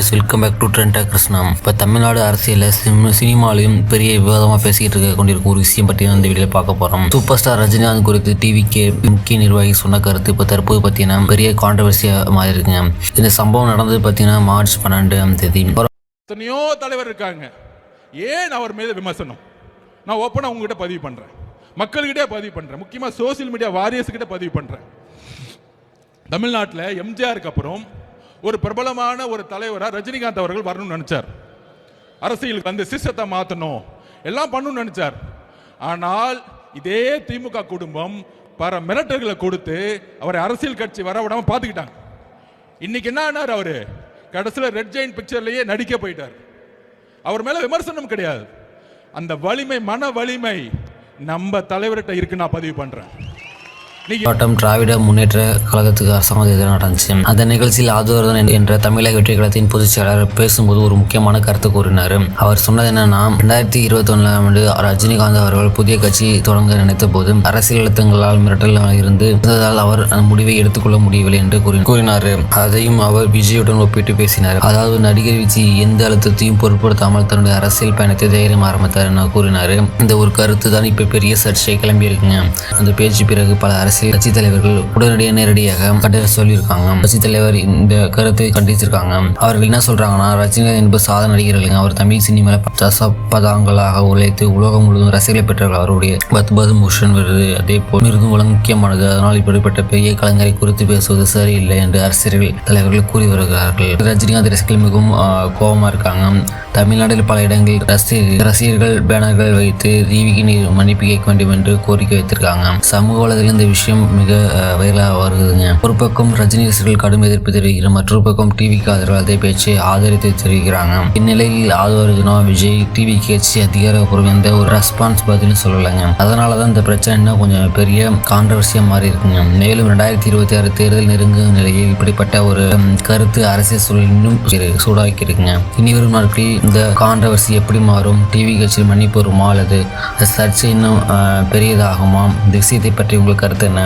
Boys, welcome back to Trend Krishna. இப்போ தமிழ்நாடு அரசியலில் சினிமாலையும் பெரிய விவாதமாக பேசிக்கிட்டு கொண்டிருக்கும் ஒரு விஷயம் பற்றி இந்த வீடியோவில் பார்க்க போகிறோம். சூப்பர் ஸ்டார் ரஜினிகாந்த் குறித்து டிவிகே முக்கிய நிர்வாகி சொன்ன கருத்து இப்போ தற்போது பார்த்தீங்கன்னா பெரிய கான்ட்ரவர்சியாக மாறி இருக்குங்க. இந்த சம்பவம் நடந்தது பார்த்தீங்கன்னா மார்ச் 12 எத்தனையோ தலைவர் இருக்காங்க, ஏன் அவர் மீது விமர்சனம் நான் ஓப்பனாக உங்ககிட்ட பதிவு பண்ணுறேன், மக்கள்கிட்டே பதிவு பண்ணுறேன், முக்கியமாக சோசியல் மீடியா வாரியர்ஸ் கிட்ட பதிவு பண்ணுறேன். தமிழ்நாட்டில் எம்ஜிஆருக்கு அப்புறம் ஒரு பிரபலமான ஒரு தலைவராக ரஜினிகாந்த் அவர்கள் வரணும்னு நினைச்சார். அரசியலுக்கு அந்த சிஸ்டத்தை மாற்றணும், எல்லாம் பண்ணணும்னு நினைச்சார். ஆனால் இதே திமுக குடும்பம் பல மிரட்டல்களை கொடுத்து அவரை அரசியல் கட்சி வர விடாம பார்த்துக்கிட்டாங்க. இன்னைக்கு என்ன ஆனார், அவரு கடைசியில் ரெட் ஜெயின் பிக்சர்லயே நடிக்க போயிட்டார். அவர் மேல விமர்சனம் கிடையாது, அந்த வலிமை, மன வலிமை நம்ம தலைவர்கிட்ட இருக்கு. நான் பதிவு பண்றேன். திராவிட முன்னேற்ற கழகத்துக்கு அரசாங்கம் எதிராக நடந்துச்சு. அந்த நிகழ்ச்சியில் ஆதரவன் என்ற தமிழக வெற்றி கழகத்தின் பொதுச் செயலாளர் பேசும்போது ஒரு முக்கியமான கருத்து கூறினார். அவர் சொன்னது என்னன்னா, 2021 ரஜினிகாந்த் அவர்கள் புதிய கட்சி தொடங்க நினைத்த போது அரசியல் அழுத்தங்களால் மிரட்டலாக இருந்ததால் அவர் முடிவை எடுத்துக்கொள்ள முடியவில்லை என்று கூறினார். அதையும் அவர் விஜயுடன் ஒப்பிட்டு பேசினார். அதாவது நடிகர் விஜய் எந்த அழுத்தத்தையும் பொருட்படுத்தாமல் தன்னுடைய அரசியல் பயணத்தை தைரியம் ஆரம்பித்தார் என கூறினார். இந்த ஒரு கருத்து தான் இப்ப பெரிய சர்ச்சை கிளம்பி இருக்குங்க. அந்த பேச்சு பிறகு பல அரசியல் கட்சி தலைவர்கள் உடனடியாக நேரடியாக கண்டன சொல்லியிருக்காங்க. கட்சி தலைவர் இந்த கருத்தை கண்டிச்சிருக்காங்க. அவர்கள் என்ன சொல்றாங்கன்னா, ரஜினிகாந்த் என்பது சாதாரண நடிகர்கள், அவர் தமிழ் சினிமாவில் தசாப்தங்களாக உழைத்து உலகம் முழுவதும் ரசிகர்களை பெற்றவர்கள். அவருடைய பத்மபூஷன் விருது அதே போல் விருதும் வழங்க முக்கியமானது. அதனால் இப்படிப்பட்ட பெரிய கலைஞரை குறித்து பேசுவது சரியில்லை என்று அரசியல் தலைவர்கள் கூறி வருகிறார்கள். ரஜினிகாந்த் ரசிகர்கள் மிகவும் கோபமா இருக்காங்க. தமிழ்நாட்டில் பல இடங்களில் ரசிகர்கள் பேனர்கள் வைத்து டிவிக்கு மன்னிப்பு கேட்க வேண்டும் என்று கோரிக்கை வைத்திருக்காங்க. சமூக வலைதளத்தில் இந்த விஷயம் மிக வைரலாக வருதுங்க. ஒரு பக்கம் ரஜினி ரசிகர்கள் கடும் எதிர்ப்பு தெரிவிக்கிறார், மற்றொரு பக்கம் டிவிக்கு ஆதரவு அதே பேச்சை ஆதரித்து தெரிவிக்கிறாங்க. இந்நிலையில் ஆதரவு விஜய் டிவி கட்சி அதிகாரப்பூர்வ எந்த ஒரு ரெஸ்பான்ஸ் பதிலும் சொல்லலைங்க. அதனாலதான் இந்த பிரச்சனை இன்னும் கொஞ்சம் பெரிய கான்ட்ரவர்சியா மாறி இருக்குங்க. மேலும் 2026 தேர்தல் நெருங்கும் நிலையில் இப்படிப்பட்ட ஒரு கருத்து அரசியல் சூழல் இன்னும் சூடாக்கி இருக்குங்க. இனி வரும் நாட்களில் இந்த கான்ட்ரவர்சி எப்படி மாறும், டிவி கட்சியில் மன்னிப்பு வருமா அல்லது சர்ச்சை இன்னும் பெரியதாகுமா? இந்த விஷயத்தை பற்றி உங்கள் கருத்து என்ன?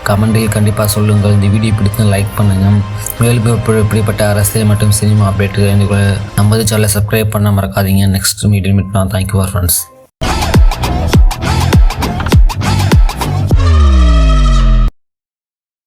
கமெண்டில் கண்டிப்பாக சொல்லுங்கள். இந்த வீடியோ பிடித்து லைக் பண்ணுங்கள். மேலும் இப்படிப்பட்ட அரசியல் மற்றும் சினிமா அப்டேட் நமது சேனலை சப்ஸ்கிரைப் பண்ண மறக்காதீங்க. நெக்ஸ்ட் மீடியம் மீட் பண்ணலாம். Thank you for friends.